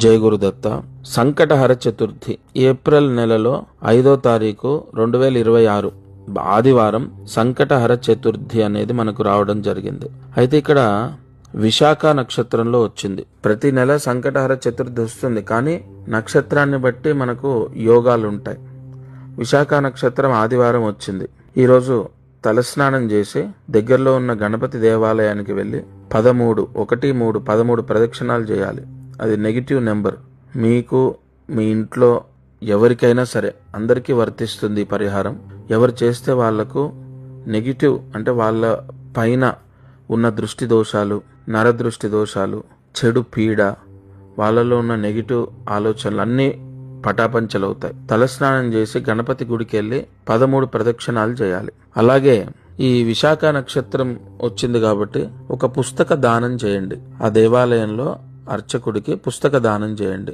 జై గురుదత్త. సంకటహర చతుర్థి ఏప్రిల్ నెలలో 5వ తారీఖు 2026 ఆదివారం సంకటహర చతుర్థి అనేది మనకు రావడం జరిగింది. అయితే ఇక్కడ విశాఖ నక్షత్రంలో వచ్చింది. ప్రతి నెల సంకటహర చతుర్థి వస్తుంది, కానీ నక్షత్రాన్ని బట్టి మనకు యోగాలు ఉంటాయి. విశాఖ నక్షత్రం ఆదివారం వచ్చింది. ఈరోజు తలస్నానం చేసి దగ్గరలో ఉన్న గణపతి దేవాలయానికి వెళ్ళి 13 ప్రదక్షిణాలు చేయాలి. అది నెగిటివ్ నెంబర్. మీకు, మీ ఇంట్లో ఎవరికైనా సరే అందరికీ వర్తిస్తుంది ఈ పరిహారం. ఎవరు చేస్తే వాళ్లకు నెగిటివ్ అంటే వాళ్ళ పైన ఉన్న దృష్టి దోషాలు, నరదృష్టి దోషాలు, చెడు పీడ, వాళ్ళలో ఉన్న నెగిటివ్ ఆలోచనలు అన్నీ పటాపంచలవుతాయి. తలస్నానం చేసి గణపతి గుడికి వెళ్ళి 13 ప్రదక్షిణాలు చేయాలి. అలాగే ఈ విశాఖ నక్షత్రం వచ్చింది కాబట్టి ఒక పుస్తక దానం చేయండి. ఆ దేవాలయంలో అర్చకుడికి పుస్తక దానం చేయండి.